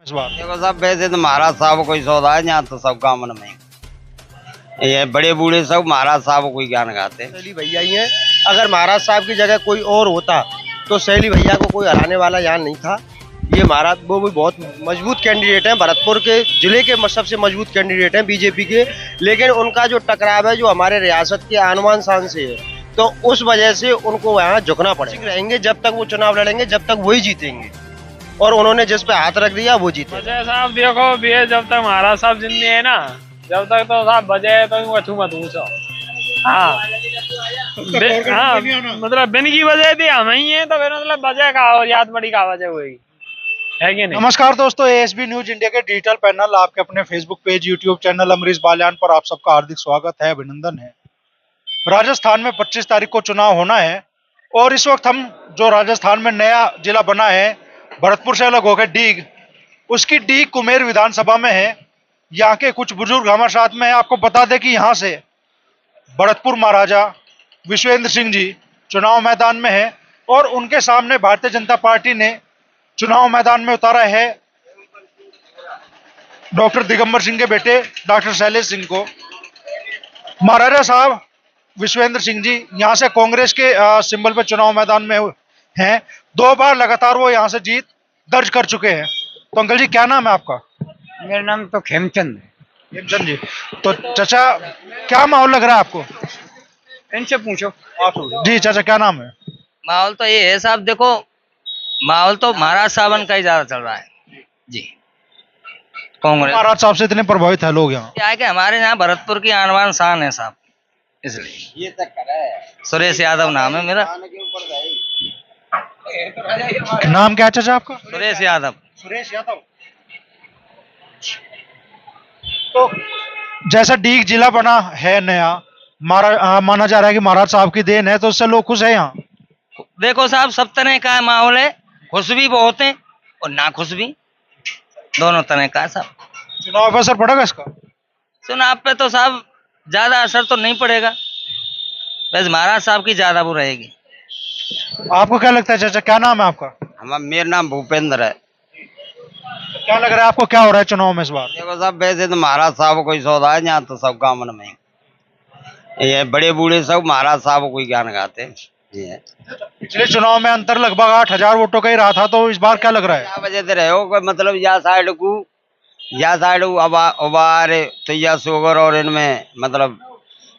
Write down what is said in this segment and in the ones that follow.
इस बार? देखो साहब, वैसे तो महाराज साहब कोई सौदा है यहाँ तो सब काम में ये बड़े बूढ़े सब महाराज साहब कोई ज्ञान गाते हैं। सैली भैया ही हैं। अगर महाराज साहब की जगह कोई और होता तो सैली भैया को कोई हराने वाला यहाँ नहीं था। ये महाराज वो भी बहुत मजबूत कैंडिडेट हैं, भरतपुर के जिले के सबसे मजबूत कैंडिडेट हैं बीजेपी के। लेकिन उनका जो टकराव है जो हमारे रियासत के आनवान शान से है, तो उस वजह से उनको यहाँ झुकना पड़ेगा। रहेंगे जब तक वो चुनाव लड़ेंगे, जब तक वही जीतेंगे, और उन्होंने जिस पे हाथ रख दिया वो जीते। वजह साहब देखो भी जब तक महाराज साहब जिंदगी है ना, जब तक तो साहब बजे है तो अछू मत पूछो। हाँ हाँ, मतलब बिन की वजह थी हम ही है तो फिर मतलब वजह का और याद बड़ी का वजह हुई है कि नहीं। नमस्कार दोस्तों, एएसबी न्यूज इंडिया के डिजिटल पैनल आपके अपने Facebook page, YouTube channel Amrish Baliyan पर आप सबका हार्दिक स्वागत है, अभिनंदन है। राजस्थान में 25 तारीख को चुनाव होना है और इस वक्त हम जो राजस्थान में नया जिला बना है, भरतपुर से अलग होकर डीग, उसकी डीग कुमेर विधानसभा में है। यहाँ के कुछ बुजुर्ग हमारे साथ में है। आपको बता दें कि यहाँ से भरतपुर महाराजा विश्वेंद्र सिंह जी चुनाव मैदान में है और उनके सामने भारतीय जनता पार्टी ने चुनाव मैदान में उतारा है डॉक्टर दिगंबर सिंह के बेटे डॉक्टर शैलेश सिंह को। महाराजा साहब विश्वेंद्र सिंह जी यहाँ से कांग्रेस के सिंबल पे चुनाव मैदान में हैं। 2 बार लगातार वो यहाँ से जीत दर्ज कर चुके हैं। तो अंकल जी, क्या नाम है आपका? मेरा नाम तो खेमचंद है। खेमचंद जी, तो चाचा क्या माहौल लग रहा है आपको? इनसे पूछो। आप जी चाचा, क्या नाम है? माहौल तो ये है साहब, देखो माहौल तो महाराज साहब का ही ज्यादा चल रहा है जी। कांग्रेस महाराज साहब से इतने प्रभावित है लोग यहाँ? क्या है कि हमारे यहाँ भरतपुर की आनवान शान है साहब, इसलिए ये तक है। सुरेश यादव नाम है मेरा। नाम क्या है चाचा आपका? सुरेश यादव। सुरेश यादव। तो जैसा डीग जिला बना है नया, माना जा रहा है कि महाराज साहब की देन है, तो उससे लोग खुश है यहाँ? देखो साहब, सब तरह का माहौल है, खुश भी बहुत है और ना खुश भी, दोनों तरह का है साहब। चुनाव पर असर पड़ेगा इसका? चुनाव पे तो साहब ज्यादा असर तो नहीं पड़ेगा, बस महाराज साहब की ज्यादा वो रहेगी। आपको क्या लगता है चाचा, क्या नाम है आपका? मेरा नाम भूपेंद्र है। क्या लग रहा है आपको, क्या हो रहा है चुनाव में इस बार? देखो साहब, वैसे तो महाराज साहब कोई सौदा है यहाँ तो सब काम में ये बड़े बूढ़े सब महाराज साहब को कोई ज्ञान गाते हैं। पिछले चुनाव में अंतर लगभग 8,000 वोटों का ही रहा था, तो इस बार क्या लग रहा है? क्या वजह से रहे हो, मतलब या साइड उबार तो या शुगर और इनमें मतलब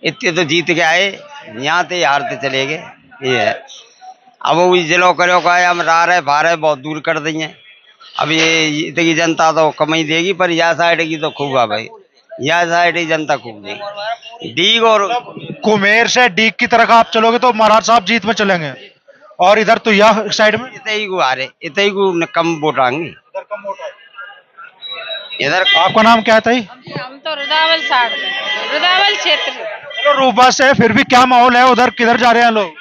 इतने तो जीत के आए, यहाँ से हारते चले गए। ये है अब वो जिलो करो का हम रहे भारे बहुत दूर कर दिए। अब ये इतनी जनता तो कम ही देगी, पर यह साइड की तो खूब है भाई, यह साइड की जनता खूब देगी। डीग और कुमेर से डीग की तरफ आप चलोगे तो महाराज साहब जीत में चलेंगे, और इधर तो यह साइड में इतने ही को हारे, इतने ही को कम वोट आएंगे इधर। आपका नाम क्या था? हम तो रुदावल साइड में, रुदावल क्षेत्र। चलो रूपा से, फिर भी क्या माहौल है उधर, किधर जा रहे हैं लोग?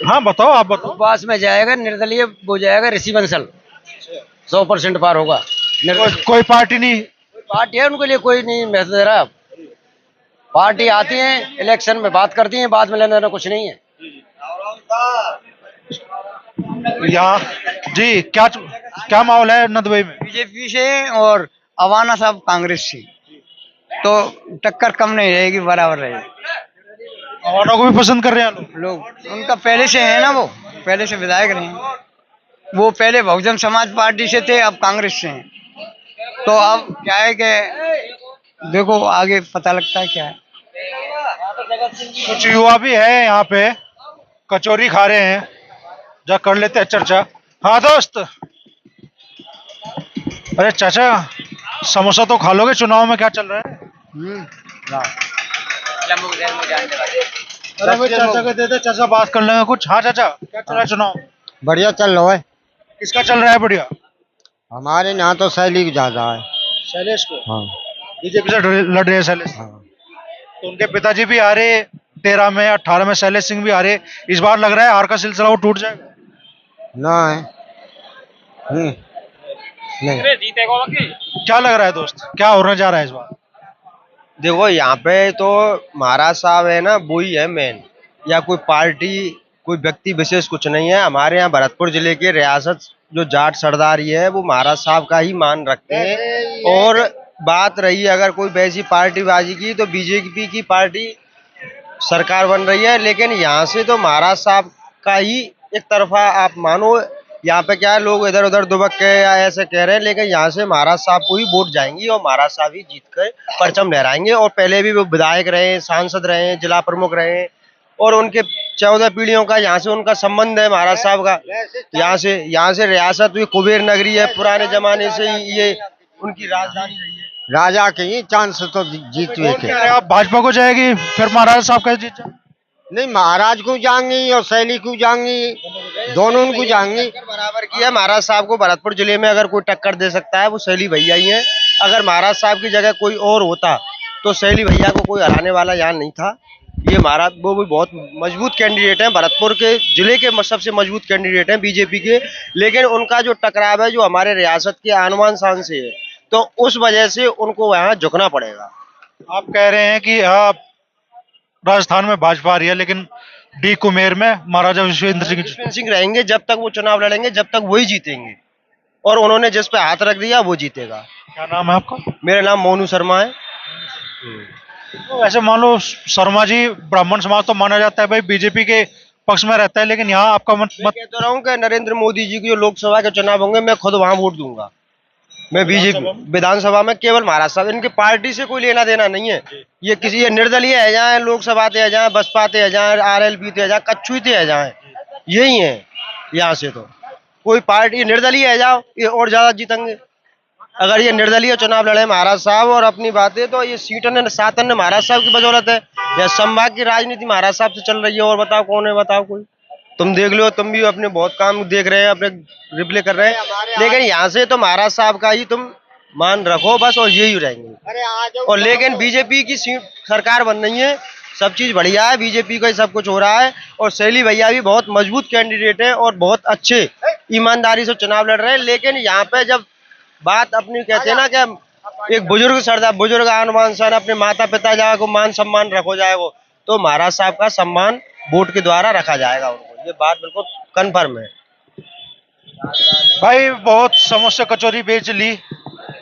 हाँ बताओ, आप बताओ। पास में जाएगा निर्दलीय हो जाएगा, ऋषि बंसल 100% पार होगा। कोई पार्टी नहीं? पार्टी है उनके लिए कोई नहीं महत्व दे रहा। पार्टी आती है इलेक्शन में बात करती है, बाद में लेना देना कुछ नहीं है यहाँ। जी क्या माहौल है नदबई में? बीजेपी से और अवाना साहब कांग्रेस से, तो टक्कर कम नहीं रहेगी, बराबर रहेगी। अवाना को भी पसंद कर रहे हैं लोग उनका पहले से है ना, वो पहले से विधायक रहे हैं। वो पहले बहुजन समाज पार्टी से थे, अब कांग्रेस से हैं। तो अब क्या है कि देखो आगे पता लगता है क्या है। कुछ युवा भी है यहाँ पे, कचौरी खा रहे हैं, जा कर लेते हैं चर्चा। हाँ दोस्त, अरे चाचा समोसा तो खा लोगे, चुनाव में क्या चल रहा है? अरे भाई चाचा को दे दे, चाचा बात कर लेंगे कुछ। हाँ चाचा, क्या चल रहा है चुनाव? बढ़िया चल रहा है। किसका चल रहा है बढ़िया? हमारे यहाँ तो शैली ज्यादा है। शैलेश को? हाँ। बीजेपी से लड़ रहे हैं शैलेश। हाँ। तो उनके पिताजी भी आ रहे 13 में, 18 में शैलेश सिंह भी आ रहे। इस बार लग रहा है हार का सिलसिला वो टूट जाएगा? ना है नहीं। क्या लग रहा है दोस्त, क्या होने जा रहा है इस बार? देखो यहाँ पे तो महाराज साहब है ना, वो ही है मेन, या कोई पार्टी कोई व्यक्ति विशेष कुछ नहीं है। हमारे यहाँ भरतपुर जिले के रियासत जो जाट सरदारी है वो महाराज साहब का ही मान रखते हैं। और बात रही अगर कोई वैसी पार्टीबाजी की, तो बीजेपी की पार्टी सरकार बन रही है, लेकिन यहाँ से तो महाराज साहब का ही एक तरफा आप मानो। यहाँ पे क्या है, लोग इधर उधर दुबक के या ऐसे कह रहे हैं, लेकिन यहाँ से महाराज साहब को ही वोट जाएंगी और महाराज साहब ही जीत कर परचम लहराएंगे। और पहले भी वो विधायक रहे, सांसद रहे, जिला प्रमुख रहे, और उनके 14 पीढ़ियों का यहाँ से उनका संबंध है महाराज साहब का। यहाँ से रियासत हुई कुबेर नगरी है, पुराने जमाने से ही ये उनकी राजधानी रही है। राजा के ही चांस तो जीत हुए थे। अरे आप भाजपा को जाएगी फिर महाराज साहब कैसे जीत जाए? नहीं, महाराज को जाएंगी और सैनिक को जाएंगी, दोनों उनको जाएंगी। बराबर की है। महाराज साहब को भरतपुर जिले में अगर कोई टक्कर दे सकता है वो शैली भैया ही है। अगर महाराज साहब की जगह कोई और होता तो शैली भैया को कोई हराने वाला यहाँ नहीं था। ये महाराज वो भी बहुत मजबूत कैंडिडेट हैं, भरतपुर के जिले के सबसे मजबूत कैंडिडेट हैं बीजेपी के। लेकिन उनका जो टकराव है जो हमारे रियासत के आनवान शान से है, तो उस वजह से उनको यहाँ झुकना पड़ेगा। आप कह रहे हैं कि राजस्थान में भाजपा आ रही है, लेकिन डी कुमेर में महाराजा विश्वेंद्र सिंह रहेंगे जब तक वो चुनाव लड़ेंगे, जब तक वही जीतेंगे। और उन्होंने जिस पे हाथ रख दिया वो जीतेगा। क्या नाम है आपका? मेरा नाम मोनू शर्मा है। तो ऐसे मान लो शर्मा जी ब्राह्मण समाज तो माना जाता है भाई बीजेपी के पक्ष में रहता है, लेकिन यहाँ आपका मत मैं कहता रहा हूँ कि नरेंद्र मोदी जी की जो लोकसभा के चुनाव होंगे मैं खुद वहां वोट दूंगा। मैं बीजेपी विधानसभा में केवल महाराज साहब, इनकी पार्टी से कोई लेना देना नहीं है। ये किसी ये निर्दलीय है जाए, लोकसभा ते है जाए, बसपा ते है जाए, RLP ते है जाए, कच्छू ते है जाए, यही है। यहाँ से तो कोई पार्टी निर्दलीय है जाओ, ये और ज्यादा जीतेंगे। अगर ये निर्दलीय चुनाव लड़े महाराज साहब और अपनी बातें, तो ये सीट सात अन्य महाराज साहब की बदौलत है। या संभाग की राजनीति महाराज साहब से चल रही है। और बताओ कौन है? बताओ कोई। तुम देख लो, तुम भी अपने बहुत काम देख रहे हैं, अपने रिप्ले कर रहे हैं, लेकिन यहाँ से तो महाराज साहब का ही तुम मान रखो बस, और यही रहेंगे। और लेकिन बीजेपी की सरकार बन रही है, सब चीज बढ़िया है, बीजेपी का ही सब कुछ हो रहा है। और शैली भैया भी बहुत मजबूत कैंडिडेट है और बहुत अच्छे ईमानदारी से चुनाव लड़ रहे हैं। लेकिन यहाँ पे जब बात अपनी कहते हैं ना कि एक बुजुर्ग सरदार, बुजुर्ग आन शान अपने माता पिता जाए को मान सम्मान रखो जाएगा, तो महाराज साहब का सम्मान वोट के द्वारा रखा जाएगा उनको। ये बात बिल्कुल कन्फर्म है। भाई बहुत समोसे कचौरी बेच ली,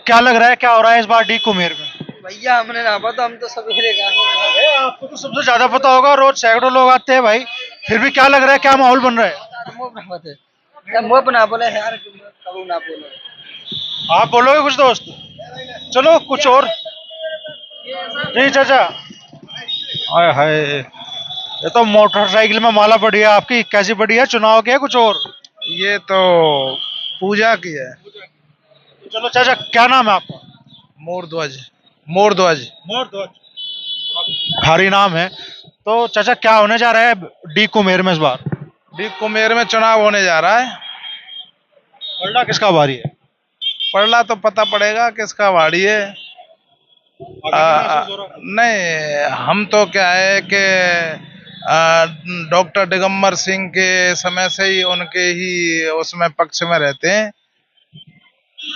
क्या लग रहा है क्या हो रहा है इस बार डी कुमेर में? भैया हमने ना पता, हम तो सवेरे आपको तो सबसे ज्यादा पता होगा, रोज सैकड़ों लोग आते हैं भाई, फिर भी क्या लग रहा है, क्या माहौल बन रहा है? ना बोले यार, कबू ना बोले। आप बोलोगे कुछ दोस्त? चलो कुछ और। जी चाचा, हाय हाय, ये तो मोटरसाइकिल में माला पड़ी है आपकी, कैसी पड़ी है? चुनाव के है कुछ और? ये तो पूजा की है। चलो चाचा, क्या नाम है आपका? मोरध्वज। मोरध्वज। मोरध्वज, भारी नाम है। तो चाचा क्या होने जा रहा है डी कुमेर में इस बार? डी कुमेर में चुनाव होने जा रहा है। पलड़ा किसका भारी है? पड़ला तो पता पड़ेगा किसका वाड़ी है। नहीं, हम तो क्या है कि डॉक्टर दिगंबर सिंह के समय से ही उनके ही उसमें पक्ष में रहते हैं,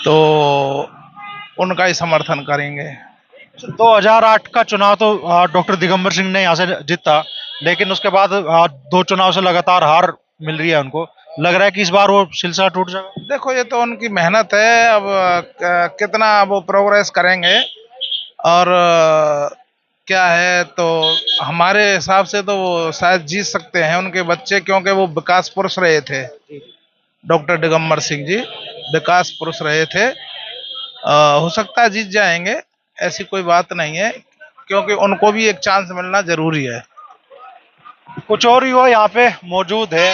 तो उनका ही समर्थन करेंगे। 2008 का चुनाव तो डॉक्टर दिगंबर सिंह ने यहाँ से जीता, लेकिन उसके बाद 2 चुनाव से लगातार हार मिल रही है उनको। लग रहा है कि इस बार वो सिलसिला टूट जाएगा। देखो, ये तो उनकी मेहनत है, अब कितना वो प्रोग्रेस करेंगे। और क्या है, तो हमारे हिसाब से तो वो शायद जीत सकते हैं उनके बच्चे, क्योंकि वो विकास पुरुष रहे थे। डॉक्टर दिगंबर सिंह जी विकास पुरुष रहे थे। हो सकता है जीत जाएंगे, ऐसी कोई बात नहीं है, क्योंकि उनको भी एक चांस मिलना जरूरी है। कुछ और युवा यहाँ पे मौजूद है।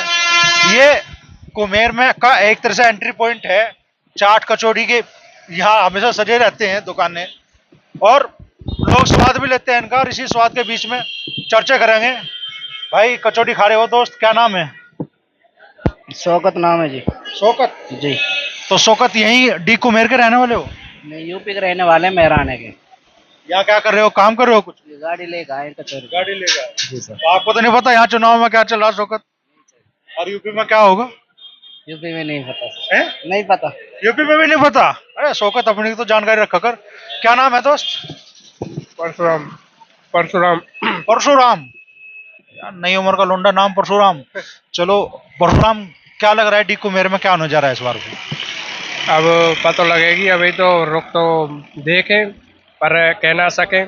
ये कुमेर में का एक तरह से एंट्री पॉइंट है। चाट कचौड़ी के यहाँ हमेशा सजे रहते हैं दुकानें, और लोग स्वाद भी लेते हैं इनका। और इसी स्वाद के बीच में चर्चा करेंगे। भाई कचौड़ी खा रहे हो दोस्त, क्या नाम है? शौकत नाम है जी। शौकत जी। तो शौकत यही डी कुमेर के रहने वाले हो? नहीं, यूपी के रहने वाले, मेहराने के। यहाँ क्या कर रहे हो, काम कर रहे हो कुछ? गाड़ी लेकर आए कचौरी। गाड़ी लेकर आए। जी सर। तो आपको तो नहीं पता यहाँ चुनाव में क्या चल रहा शौकत? और यूपी में क्या होगा? यूपी में नहीं पता सर। है? नहीं पता। यूपी में भी नहीं पता? अरे शौकत अपनी की तो जानकारी रखा कर। क्या नाम है दोस्त? परशुराम। परशुराम। परशुराम, यार नई उम्र का लौंडा नाम परशुराम। चलो परशुराम, क्या लग रहा है डी कुमेर में क्या होने जा रहा है इस बार को? अब पता लगेगी, अभी तो रुक तो देखें पर कह ना सके।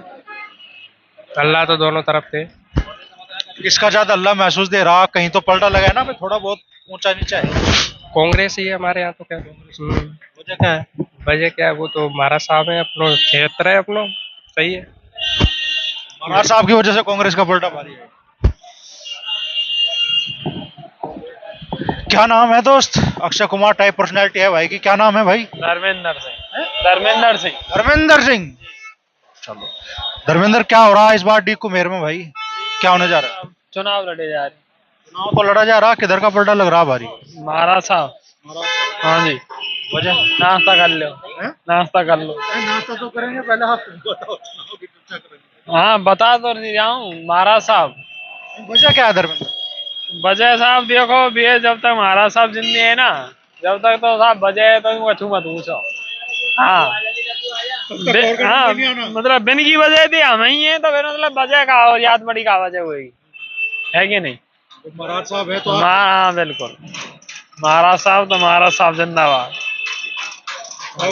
अल्लाह तो दोनों तरफ थे। किसका ज्यादा अल्लाह महसूस दे रहा? कहीं तो पलटा लगा है ना, भाई थोड़ा बहुत ऊंचा नीचा है। कांग्रेस ही है हमारे यहाँ तो क्या। वजह क्या है? वजह क्या है, वो तो महाराज साहब है, अपनो क्षेत्र है अपनो, सही है। महाराज साहब की वजह से कांग्रेस का पलटा भारी है। क्या नाम है दोस्त? अक्षय कुमार टाइप पर्सनैलिटी है भाई की। क्या नाम है भाई? धर्मेंद्र सिंह। धर्मेंद्र सिंह। धर्मेंद्र सिंह। चलो धर्मेंद्र, क्या हो रहा है इस बार डी कुमेर में भाई? क्या होने जा रहा है? चुनाव लड़े जा रहे। चुनाव तो लड़ा जा रहा, किधर का पलटा लग रहा भारी? महाराज साहब। हाँ जी। वजह? नाश्ता कर लो। नाश्ता कर लो। नाश्ता तो करेंगे, पहले आप बताओ चुनाव की चर्चा करेंगे। हाँ बता तो नहीं रहा हूँ महाराज साहब। वजह क्या है धर्मेंद्र? वजह साहब देखो भैया, जब तक महाराज साहब जिंदगी है ना, जब तक तो साहब वजह है तो अछू मत पूछो। हाँ हाँ, मतलब बिन की वजह थी हम ही है, तो फिर मतलब वजह का और याद बड़ी का वजह हुई है कि नहीं? महाराज साहब है तो हाँ बिल्कुल, महाराज साहब तो महाराज साहब जिंदाबाद। भाई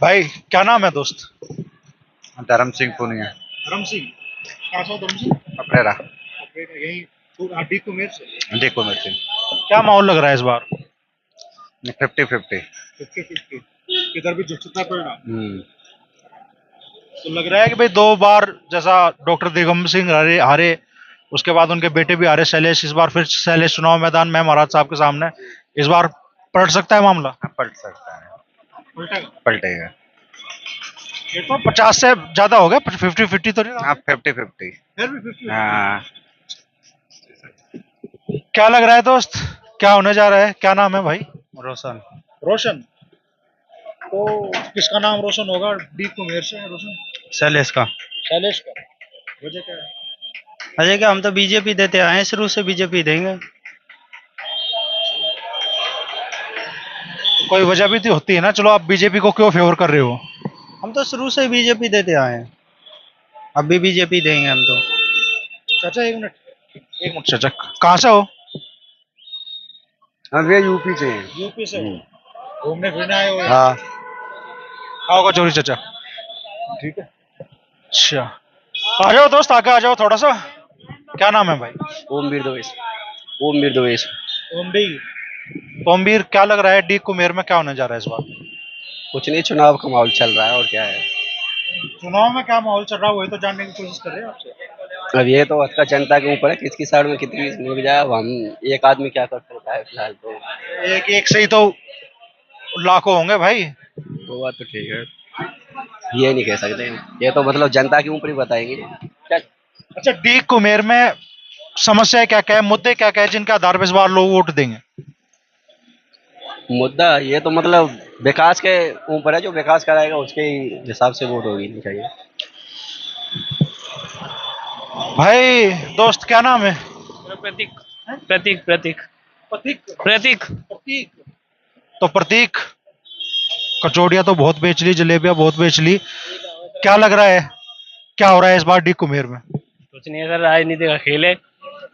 भाई क्या नाम है दोस्त? धर्म सिंह पुनिया। धर्म सिंह। कहाँ से हो धर्म सिंह? अपरेरा। यही डी कुमेर से। देखो मेरे से क्या माहौल लग रहा है इस बार? 50-50। 50-50 किधर भी जितना पड़ना। तो लग रहा है कि भाई 2 बार जैसा डॉक्टर दिगंबर सिंह हारे, उसके बाद उनके बेटे भी हारे शैलेश, इस बार फिर शैलेश चुनाव मैदान में महाराज साहब के सामने। इस बार पलट सकता है मामला? पलट सकता है। पलटेगा। ये तो 50 से ज्यादा हो गया, 50-50 तो नहीं? हाँ 50-50। फिर भी 50। हाँ। क्या लग रहा है दोस्त, क्या होने जा रहा है? क्या नाम है भाई? रोशन। रोशन। तो किसका नाम रोशन होगा? डी कुमेर से रोशन? शैलेश का। शैलेश का। वजह क्या है? अजय क्या, हम तो बीजेपी देते आए हैं, शुरू से बीजेपी देंगे। कोई वजह भी तो होती है ना। चलो आप बीजेपी को क्यों फेवर कर रहे हो? हम तो शुरू से बीजेपी देते आए हैं, अब भी बीजेपी देंगे हम तो। चाचा एक मिनट चाचा, कहाँ से हो? हम ये यूपी से हैं। यूपी से घूमने फिरने आए हो? हाँ। आओ चोरी चाचा। ठीक है। अच्छा आ जाओ दोस्त, आगे आ जाओ थोड़ा सा। क्या नाम है भाई? ओमवीर दवेश। ओमवीर दवेश। ओमवीर, क्या लग रहा है डी कुमेर में क्या होने जा रहा है इस बार? कुछ नहीं, चुनाव का माहौल चल रहा है और क्या है। चुनाव में क्या माहौल चल रहा है वही तो जानने की कोशिश कर रहे हैं आपसे। अब ये तो उसका जनता के ऊपर है, किसकी साइड में कितनी लोग जाए। अब हम एक आदमी क्या कर सकता है फिलहाल तो। एक से ही तो लाखों होंगे भाई। वो बात तो ठीक है, ये नहीं कह सकते, ये तो मतलब जनता के ऊपर ही बताएंगे क्या। अच्छा डी कुमेर में समस्या क्या क्या है, मुद्दे क्या क्या है जिनके आधार पर इस बार लोग वोट देंगे? मुद्दा ये तो मतलब विकास के ऊपर है, जो विकास कराएगा उसके हिसाब से वोट होगी नहीं चाहिए। भाई दोस्त क्या नाम है? प्रतीक। प्रतीक। प्रतीक। प्रतीक। प्रतीक। प्रतीक। तो प्रतीक, कचौड़ियां तो बहुत बेच ली, जलेबियां बहुत बेच ली, क्या लग रहा है क्या हो रहा है इस बार डी कुमेर में? कुछ नहीं है सर, राजनीति का खेल है,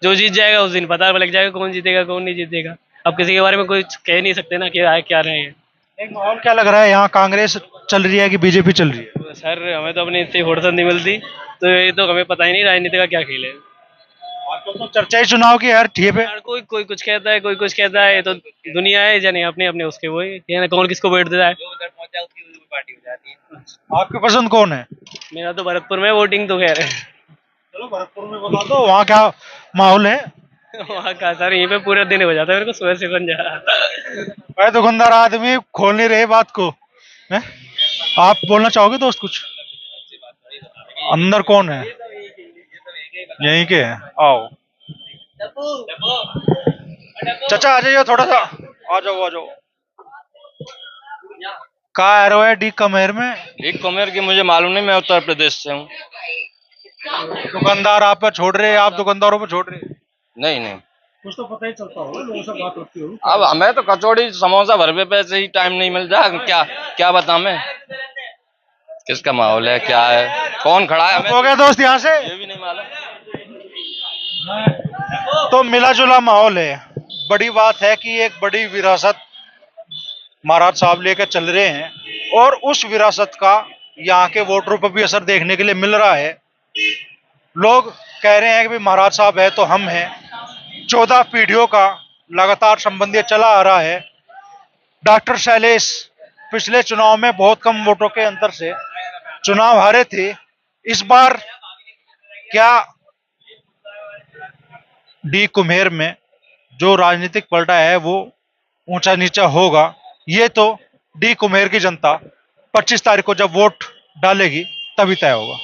जो जीत जाएगा उस दिन पता लग जाएगा कौन जीतेगा कौन नहीं जीतेगा। अब किसी के बारे में कुछ कह नहीं सकते ना कि आए क्या रहे हैं। एक माहौल क्या लग रहा है यहाँ, कांग्रेस चल रही है कि बीजेपी चल रही है? सर हमें तो अपनी इतनी फुर्सत नहीं मिलती, तो ये तो हमें पता ही नहीं राजनीति का क्या खेल है। आजकल तो चर्चा ही चुनाव की है हर ठिए पे। यार कोई कोई कुछ कहता है, कोई कुछ कहता है, तो दुनिया है जाने अपने अपने उसके वो है, कौन किसको वोट देता है। पार्टी हो जाती है। आपकी पसंद कौन है? मेरा तो भरतपुर में वोटिंग तो खैर है। चलो भरतपुर में बता दो वहाँ क्या माहौल है? वहाँ का सर यहीं पे पूरा दिन हो जाता है मेरे को सुबह से समझा। भाई दुकानदार आदमी खोल नहीं रहे बात को है? आप बोलना चाहोगे दोस्त कुछ? अंदर कौन है? यहीं के हैं, आओ चाचा आ जाइए थोड़ा सा, आ जाओ। कहाँ आ रहे हो डी कुमेर में? डी कुमेर की मुझे मालूम नहीं, मैं उत्तर प्रदेश से हूँ। दुकानदार आप पर छोड़ रहे, आप दुकानदारों पर छोड़ रहे? नहीं कुछ तो पता ही चलता होगा, लोगों से बात होती होगी। अब हमें तो कचौड़ी समोसा भर पे से ही टाइम नहीं मिल रहा, क्या बताऊं मैं किसका माहौल है, क्या है, कौन खड़ा है, हो गया दोस्त यहाँ से ये भी नहीं मालूम। तो मिला जुला माहौल है। बड़ी बात है कि एक बड़ी विरासत महाराज साहब लेकर चल रहे हैं और उस विरासत का यहाँ के वोटरों पर भी असर देखने के लिए मिल रहा है। लोग कह रहे हैं कि भाई महाराज साहब है तो हम हैं। 14 पीढ़ियों का लगातार संबंध चला आ रहा है। डॉक्टर शैलेश पिछले चुनाव में बहुत कम वोटों के अंतर से चुनाव हारे थे। इस बार क्या डी कुम्हेर में जो राजनीतिक पलटा है वो ऊंचा नीचा होगा, ये तो डी कुम्हेर की जनता 25 तारीख को जब वोट डालेगी तभी तय होगा।